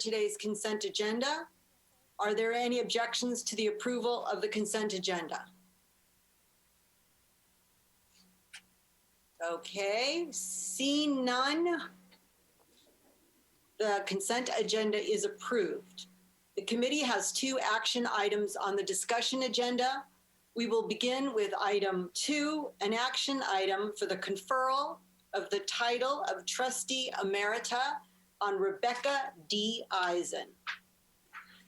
today's consent agenda. Are there any objections to the approval of the consent agenda? Okay, seeing none, the consent agenda is approved. The committee has 2 action items on the discussion agenda. We will begin with item 2, an action item for the conferral of the title of Trustee Emerita on Rebecca D. Eisen.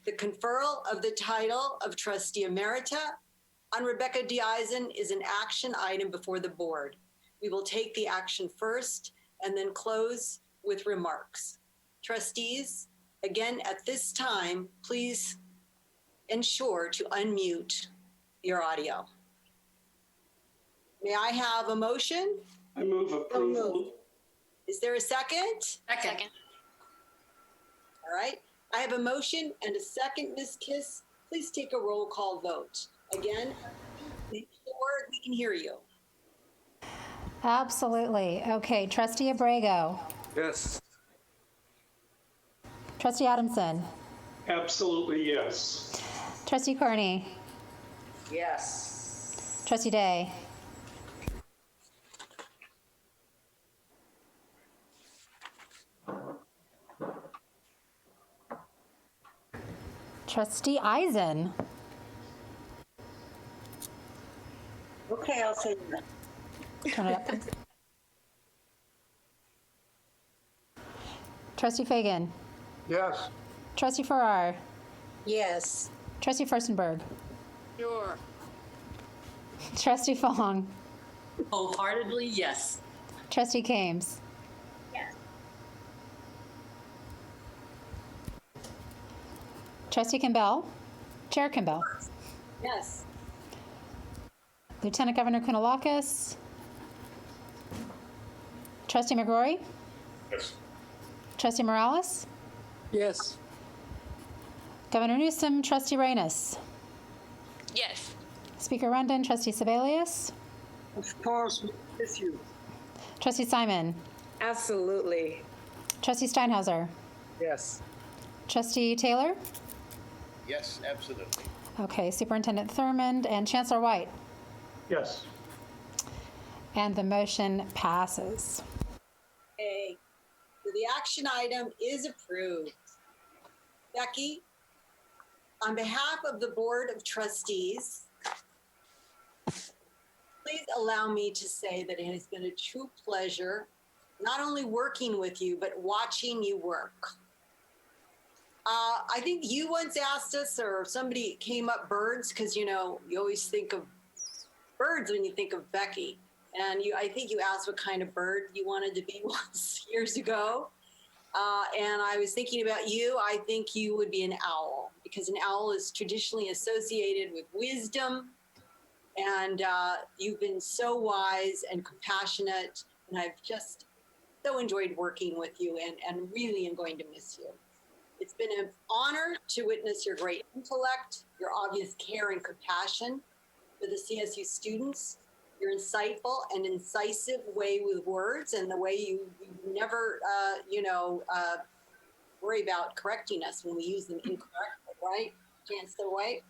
The conferral of the title of Trustee Emerita on Rebecca D. Eisen is an action item before the board. We will take the action first and then close with remarks. Trustees, again, at this time, please ensure to unmute your audio. May I have a motion? I move approval. Is there a second? Second. All right. I have a motion and a second, Ms. Kiss. Please take a roll call vote. Again, make sure we can hear you. Absolutely. Okay, Trustee Abrego. Yes. Trustee Adamson. Absolutely, yes. Trustee Carney. Yes. Trustee Day. Trustee Eisen. Okay, I'll say that. Turn it up, please. Trustee Fagan. Yes. Trustee Farrar. Yes. Trustee Furstenberg. Sure. Trustee Fong. Wholeheartedly, yes. Trustee Kames. Yes. Trustee Campbell. Chair Campbell. Yes. Lieutenant Governor Kounalakis. Trustee McGrory. Yes. Trustee Morales. Yes. Governor Newsom. Trustee Reynos. Yes. Speaker Rundon. Trustee Sebelius. Of course, with you. Trustee Simon. Absolutely. Trustee Steinhauser. Yes. Trustee Taylor. Yes, absolutely. Okay, Superintendent Thurmond and Chancellor White. Yes. And the motion passes. Okay. So the action item is approved. Becky, on behalf of the Board of Trustees, please allow me to say that it has been a true pleasure not only working with you, but watching you work. I think you once asked us, or somebody came up, birds, because you always think of birds when you think of Becky. And I think you asked what kind of bird you wanted to be once years ago. And I was thinking about you. I think you would be an owl, because an owl is traditionally associated with wisdom. And you've been so wise and compassionate. And I've just so enjoyed working with you, and really am going to miss you. It's been an honor to witness your great intellect, your obvious care and compassion for the CSU students, your insightful and incisive way with words, and the way you never, worry about correcting us when we use them incorrectly, right, Chancellor White?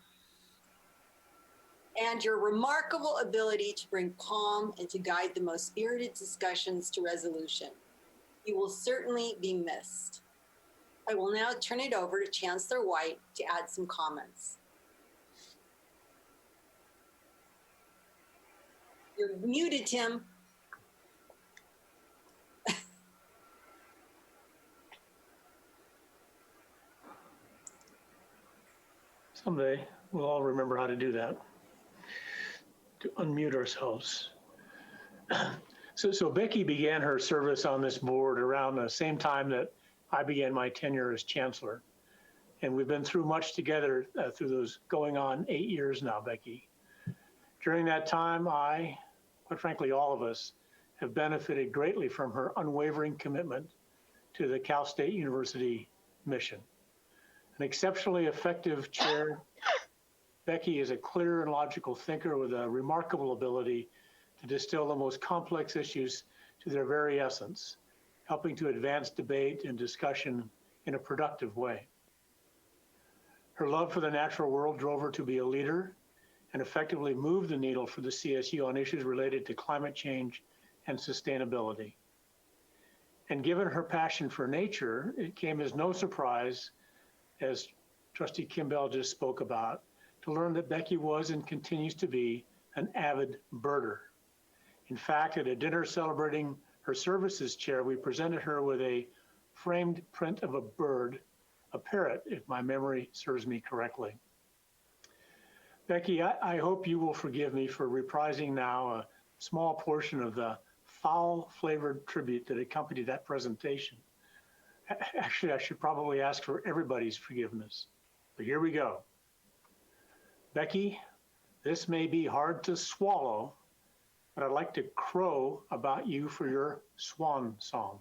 And your remarkable ability to bring calm and to guide the most spirited discussions to resolution. You will certainly be missed. I will now turn it over to Chancellor White to add some comments. You're muted, Tim. Someday we'll all remember how to do that, to unmute ourselves. So Becky began her service on this board around the same time that I began my tenure as chancellor. And we've been through much together through those going on 8 years now, Becky. During that time, quite frankly, all of us have benefited greatly from her unwavering commitment to the Cal State University mission. An exceptionally effective chair, Becky is a clear and logical thinker with a remarkable ability to distill the most complex issues to their very essence, helping to advance debate and discussion in a productive way. Her love for the natural world drove her to be a leader and effectively move the needle for the CSU on issues related to climate change and sustainability. And given her passion for nature, it came as no surprise, as Trustee Kimball just spoke about, to learn that Becky was and continues to be an avid birder. In fact, at a dinner celebrating her service as chair, we presented her with a framed print of a bird, a parrot, if my memory serves me correctly. Becky, I hope you will forgive me for reprising now a small portion of the foul-flavored tribute that accompanied that presentation. Actually, I should probably ask for everybody's forgiveness, but here we go. Becky, this may be hard to swallow, but I'd like to crow about you for your swan song.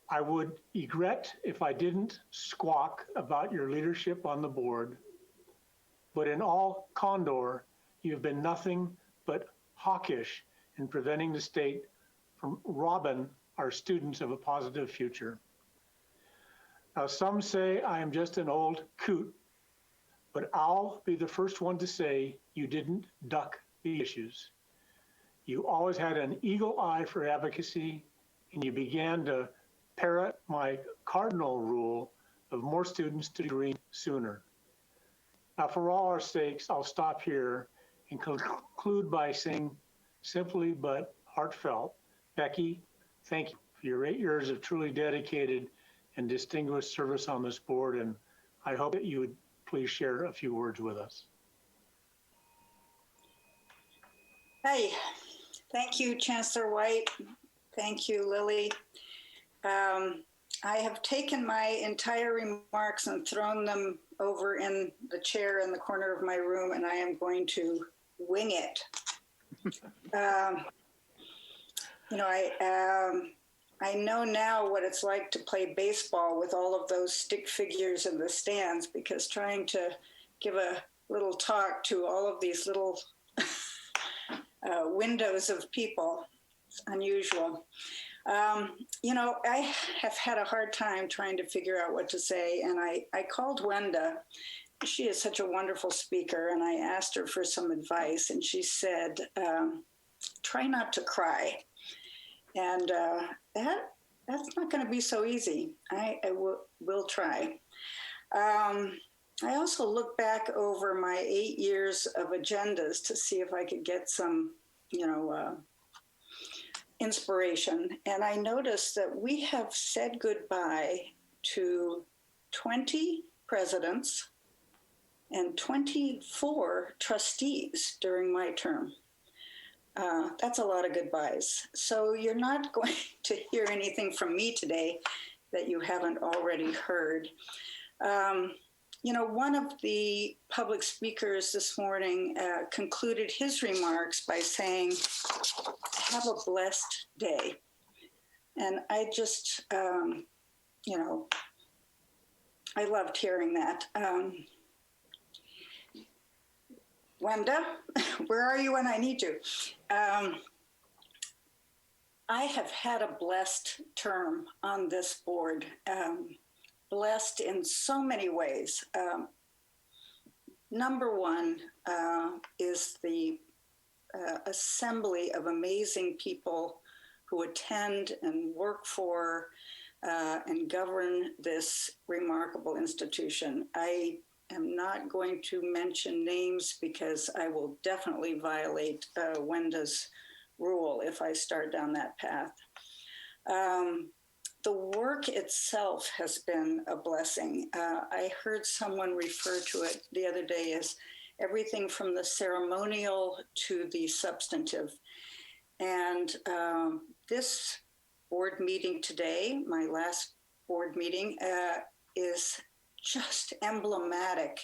I would regret if I didn't squawk about your leadership on the board, but in all candor, you've been nothing but hawkish in preventing the state from robbing our students of a positive future. Now, some say I am just an old coot, but I'll be the first one to say you didn't duck the issues. You always had an eagle eye for advocacy, and you began to parrot my cardinal rule of more students to degree sooner. Now, for all our sakes, I'll stop here and conclude by saying simply but heartfelt, Becky, thank you for your 8 years of truly dedicated and distinguished service on this board, and I hope that you would please share a few words with us. Hey, thank you, Chancellor White. Thank you, Lily. I have taken my entire remarks and thrown them over in the chair in the corner of my room, and I am going to wing it. I know now what it's like to play baseball with all of those stick figures in the stands, because trying to give a little talk to all of these little windows of people is unusual. I have had a hard time trying to figure out what to say, and I called Wenda. She is such a wonderful speaker, and I asked her for some advice, and she said, try not to cry. And that's not going to be so easy. I will try. I also look back over my 8 years of agendas to see if I could get some, inspiration. And I noticed that we have said goodbye to 20 presidents and 24 trustees during my term. That's a lot of goodbyes. So you're not going to hear anything from me today that you haven't already heard. One of the public speakers this morning concluded his remarks by saying, have a blessed day. And I just, I loved hearing that. Wenda, where are you when I need you? I have had a blessed term on this board. Blessed in so many ways. Number one is the assembly of amazing people who attend and work for and govern this remarkable institution. I am not going to mention names because I will definitely violate Wenda's rule if I start down that path. The work itself has been a blessing. I heard someone refer to it the other day as everything from the ceremonial to the substantive. And this board meeting today, my last board meeting, is just emblematic,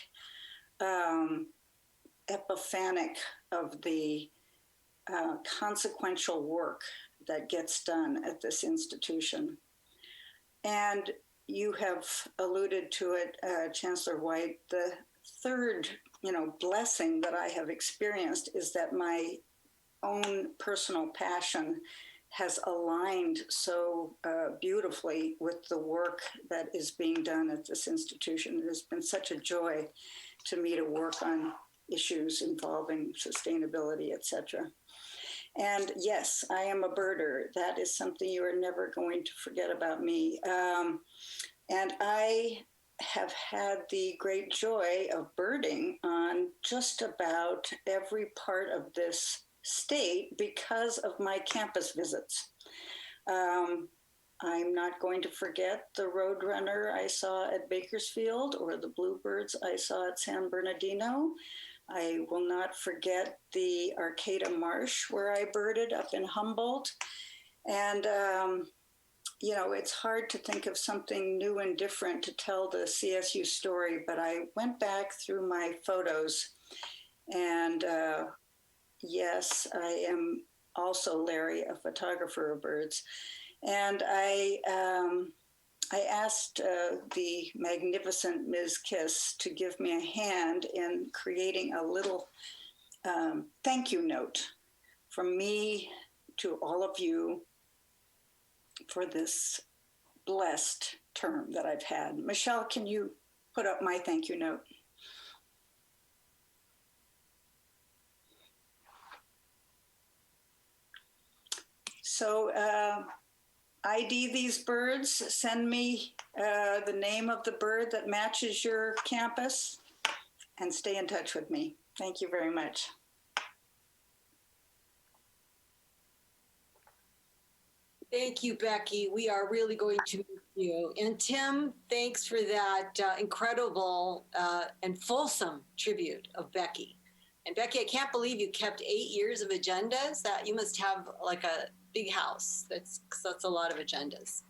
epiphanic of the consequential work that gets done at this institution. And you have alluded to it, Chancellor White. The third, blessing that I have experienced is that my own personal passion has aligned so beautifully with the work that is being done at this institution. It has been such a joy to me to work on issues involving sustainability, etc. And yes, I am a birder. That is something you are never going to forget about me. And I have had the great joy of birding on just about every part of this state because of my campus visits. I'm not going to forget the roadrunner I saw at Bakersfield or the bluebirds I saw at San Bernardino. I will not forget the Arcata Marsh where I birded up in Humboldt. And, you know, it's hard to think of something new and different to tell the CSU story, but I went back through my photos and yes, I am also, Larry, a photographer of birds. And I asked the magnificent Ms. Kiss to give me a hand in creating a little thank you note from me to all of you for this blessed term that I've had. Michelle, can you put up my thank you note? So ID these birds, send me the name of the bird that matches your campus, and stay in touch with me. Thank you very much. Thank you, Becky. We are really going to miss you. And Tim, thanks for that incredible and fulsome tribute of Becky. And Becky, I can't believe you kept 8 years of agendas. That you must have like a big house. That's a lot of agendas.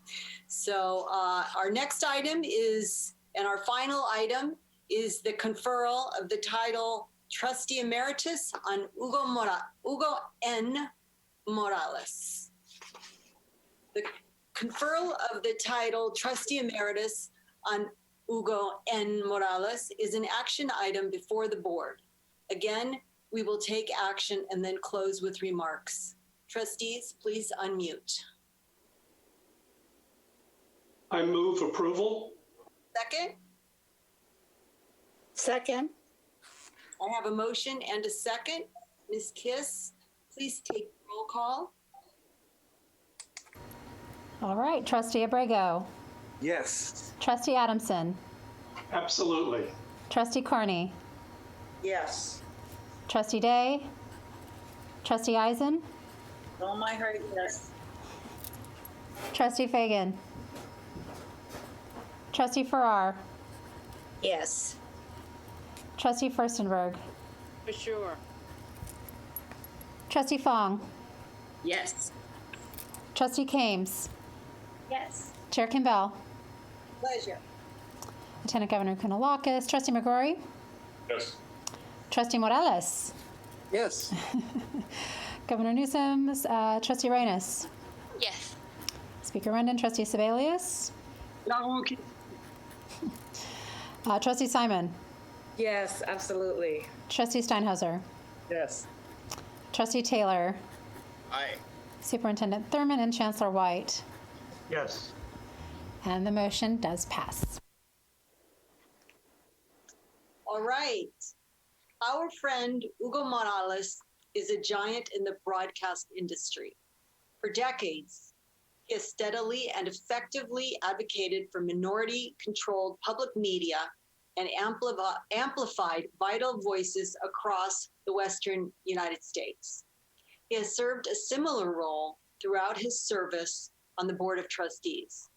So our next item is, and our final item is the conferral of the title Trustee Emeritus on Hugo N. Morales. The conferral of the title Trustee Emeritus on Hugo N. Morales is an action item before the board. Again, we will take action and then close with remarks. Trustees, please unmute. I move approval. Second? Second. I have a motion and a second. Ms. Kiss, please take roll call. All right, Trustee Abrego. Yes. Trustee Adamson. Absolutely. Trustee Carney. Yes. Trustee Day. Trustee Eisen. All my heart, yes. Trustee Fagan. Trustee Farrar. Yes. Trustee Furstenberg. For sure. Trustee Fong. Yes. Trustee Kames. Yes. Chair Kimball. Pleasure. Lieutenant Governor Kounalakis. Trustee McGrory. Yes. Trustee Morales. Yes. Governor Newsom. Trustee Reynos. Yes. Speaker Rendon. Trustee Sebelius. Trustee Simon. Yes, absolutely. Trustee Steinhauser. Yes. Trustee Taylor. Aye. Superintendent Thurman and Chancellor White. Yes. And the motion does pass. All right. Our friend Hugo Morales is a giant in the broadcast industry. For decades, he has steadily and effectively advocated for minority-controlled public media and amplified vital voices across the Western United States. He has served a similar role throughout his service on the Board of Trustees,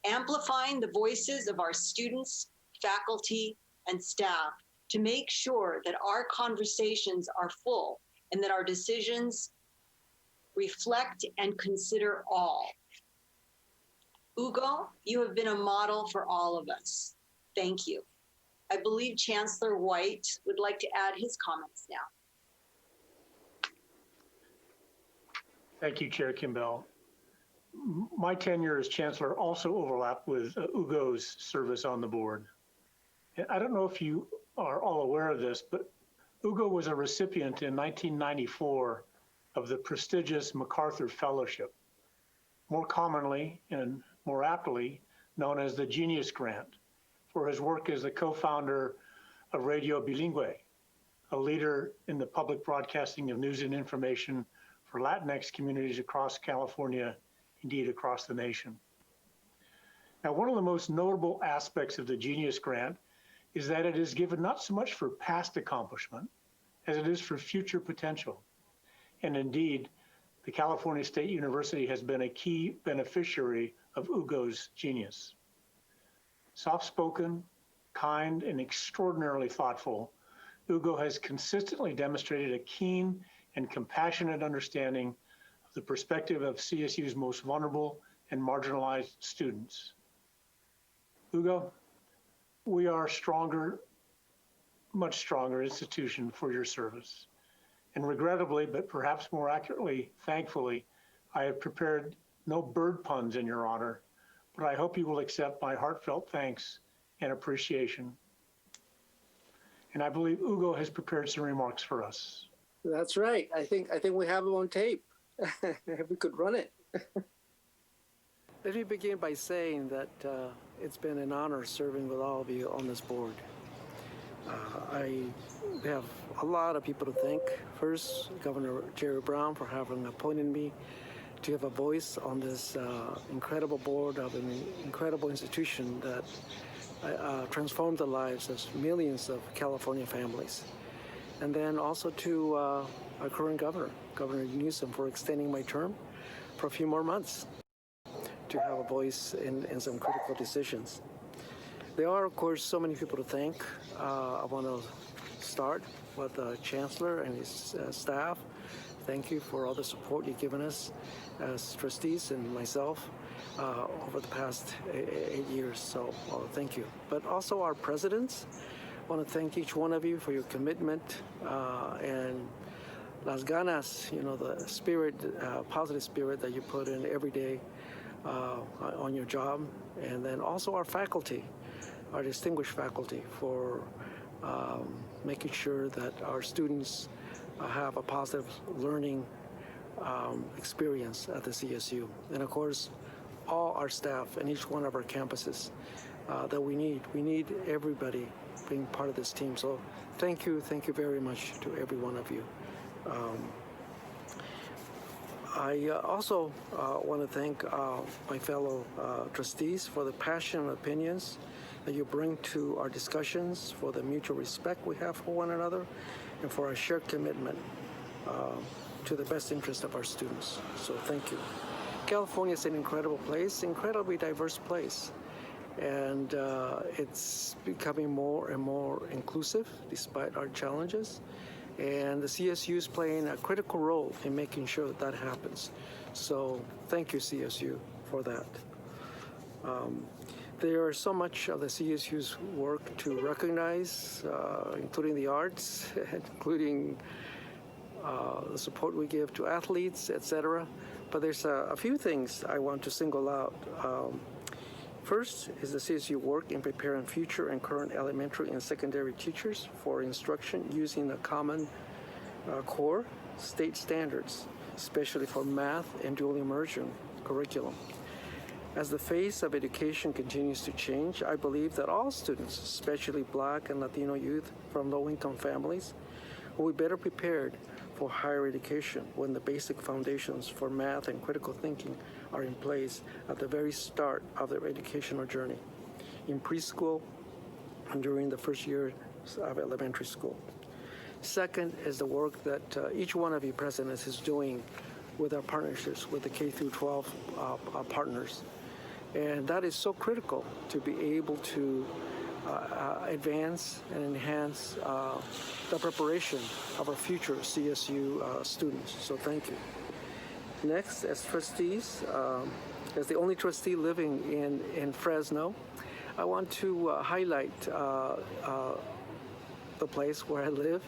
amplifying the voices of our students, faculty, and staff to make sure that our conversations are full and that our decisions reflect and consider all. Hugo, you have been a model for all of us. Thank you. I believe Chancellor White would like to add his comments now. Thank you, Chair Kimball. My tenure as chancellor also overlapped with Hugo's service on the board. And I don't know if you are all aware of this, but Hugo was a recipient in 1994 of the prestigious MacArthur Fellowship. more commonly and more aptly known as the Genius Grant, for his work as the co-founder of Radio Bilingüe, a leader in the public broadcasting of news and information for Latinx communities across California, indeed across the nation. Now, one of the most notable aspects of the Genius Grant is that it is given not so much for past accomplishment as it is for future potential. And indeed, the California State University has been a key beneficiary of Hugo's genius. Soft-spoken, kind, and extraordinarily thoughtful, Hugo has consistently demonstrated a keen and compassionate understanding of the perspective of CSU's most vulnerable and marginalized students. Hugo, we are a stronger, much stronger institution for your service. And regrettably, but perhaps more accurately, thankfully, I have prepared no bird puns in your honor, but I hope you will accept my heartfelt thanks and appreciation. And I believe Hugo has prepared some remarks for us. That's right. I think we have it on tape. We could run it. Let me begin by saying that it's been an honor serving with all of you on this board. I have a lot of people to thank. First, Governor Jerry Brown for having appointed me to have a voice on this incredible board of an incredible institution that transformed the lives of millions of California families. And then also to our current governor, Governor Newsom, for extending my term for a few more months to have a voice in some critical decisions. There are, of course, so many people to thank. I want to start with the Chancellor and his staff. Thank you for all the support you've given us as trustees and myself over the past 8 years. So thank you. But also our presidents. I want to thank each one of you for your commitment and las ganas, the spirit, positive spirit that you put in every day on your job. And then also our faculty, our distinguished faculty, for making sure that our students have a positive learning experience at the CSU. And of course, all our staff and each one of our campuses that we need. We need everybody being part of this team. So thank you very much to every one of you. I also want to thank my fellow trustees for the passion and opinions that you bring to our discussions, for the mutual respect we have for one another, and for our shared commitment to the best interest of our students. So thank you. California is an incredible place, incredibly diverse place, and it's becoming more and more inclusive despite our challenges. And the CSU is playing a critical role in making sure that happens. So thank you, CSU, for that. There is so much of the CSU's work to recognize, including the arts, including the support we give to athletes, etc. But there's a few things I want to single out. First is the CSU work in preparing future and current elementary and secondary teachers for instruction using the Common Core state standards, especially for math and dual immersion curriculum. As the face of education continues to change, I believe that all students, especially Black and Latino youth from low-income families, will be better prepared for higher education when the basic foundations for math and critical thinking are in place at the very start of their educational journey, in preschool and during the first year of elementary school. Second is the work that each one of you presidents is doing with our partnerships with the K through 12 partners. And that is so critical to be able to advance and enhance the preparation of our future CSU students. So thank you. Next, as trustees, as the only trustee living in Fresno, I want to highlight the place where I live.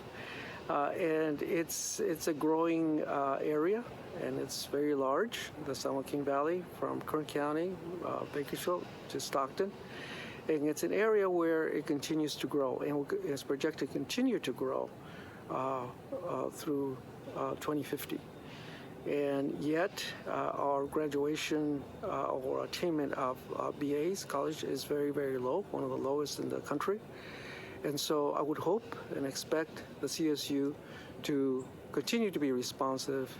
And it's a growing area, and it's very large, the San Joaquin Valley, from Kern County, Bakersfield to Stockton. And it's an area where it continues to grow and is projected to continue to grow through 2050. And yet, our graduation or attainment of BAs, college, is very, very low, one of the lowest in the country. And so I would hope and expect the CSU to continue to be responsive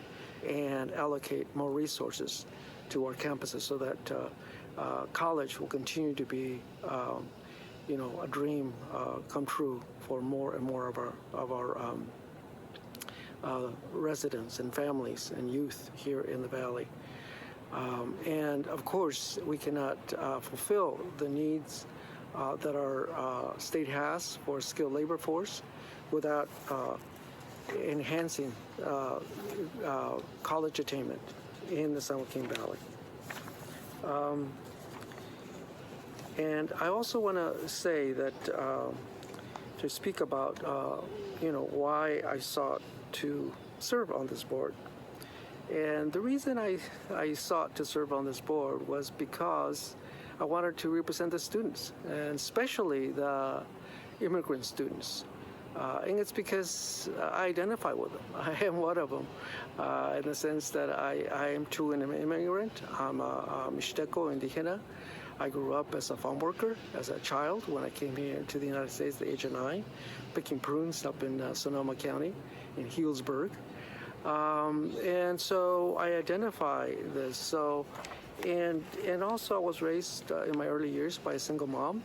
and allocate more resources to our campuses so that college will continue to be, a dream come true for more and more of our residents and families and youth here in the Valley. And of course, we cannot fulfill the needs that our state has for skilled labor force without enhancing college attainment in the San Joaquin Valley. And I also want to say that to speak about why I sought to serve on this board. And the reason I sought to serve on this board was because I wanted to represent the students, and especially the immigrant students. And it's because I identify with them. I am one of them in the sense that I am too an immigrant. I'm a Mixteco Indigena. I grew up as a farm worker as a child when I came here to the United States at the age of 9, picking prunes up in Sonoma County in Healdsburg. And so I identify this. So, and also I was raised in my early years by a single mom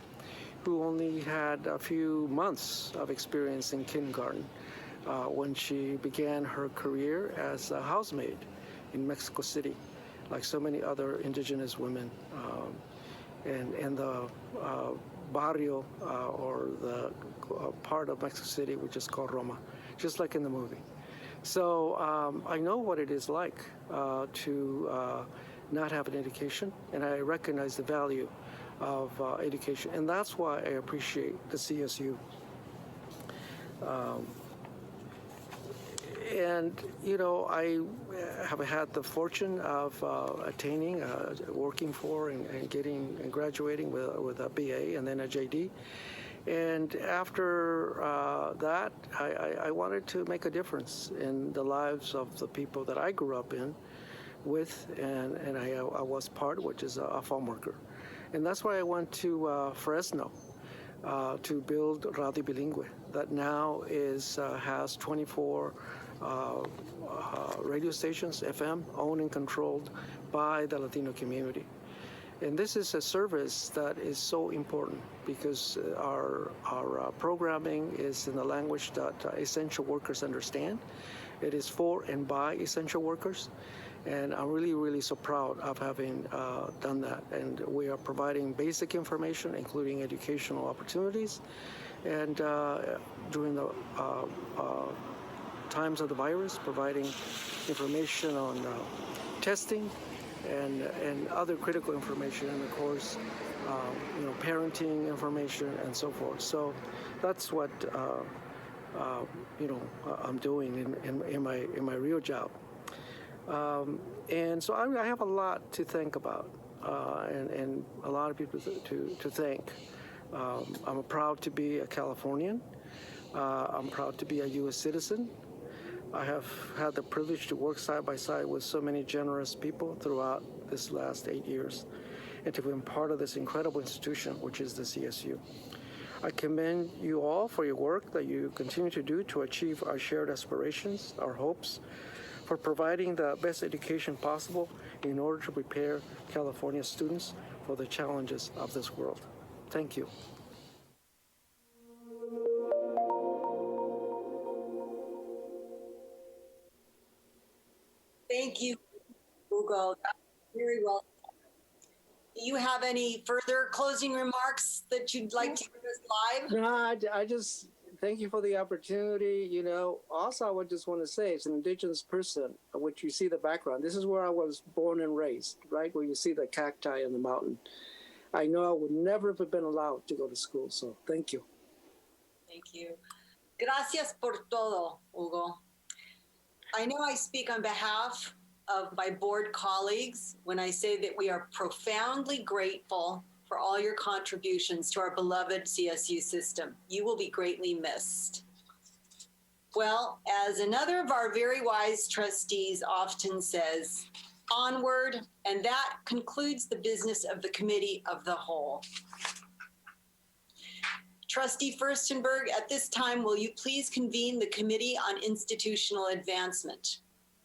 who only had a few months of experience in kindergarten when she began her career as a housemaid in Mexico City, like so many other indigenous women in the barrio or the part of Mexico City which is called Roma, just like in the movie. So I know what it is like to not have an education, and I recognize the value of education, and that's why I appreciate the CSU. And I have had the fortune of attaining, working for, and getting and graduating with a BA and then a JD. And after that, I wanted to make a difference in the lives of the people that I grew up with, and I was part, which is a farm worker. And that's why I went to Fresno to build Radio Bilingüe, that now has 24 radio stations, FM, owned and controlled by the Latino community. And this is a service that is so important because our programming is in the language that essential workers understand. It is for and by essential workers. And I'm really, really so proud of having done that. And we are providing basic information, including educational opportunities. And during the times of the virus, providing information on testing and other critical information, and of course, parenting information and so forth. So that's what I'm doing in my real job. And so I have a lot to think about, and a lot of people to thank. I'm proud to be a Californian. I'm proud to be a U.S. citizen. I have had the privilege to work side by side with so many generous people throughout this last 8 years, and to be part of this incredible institution, which is the CSU. I commend you all for your work that you continue to do to achieve our shared aspirations, our hopes, for providing the best education possible in order to prepare California students for the challenges of this world. Thank you. Thank you, Hugo. Very well. Do you have any further closing remarks that you'd like to give us live? No, I just thank you for the opportunity. Also, I would just want to say, as an indigenous person, which you see the background, this is where I was born and raised, right? Where you see the cacti in the mountain. I know I would never have been allowed to go to school, so thank you. Thank you. Gracias por todo, Hugo. I know I speak on behalf of my board colleagues when I say that we are profoundly grateful for all your contributions to our beloved CSU system. You will be greatly missed. Well, as another of our very wise trustees often says, onward, and that concludes the business of the Committee of the Whole. Trustee Furstenberg, at this time, will you please convene the Committee on Institutional Advancement?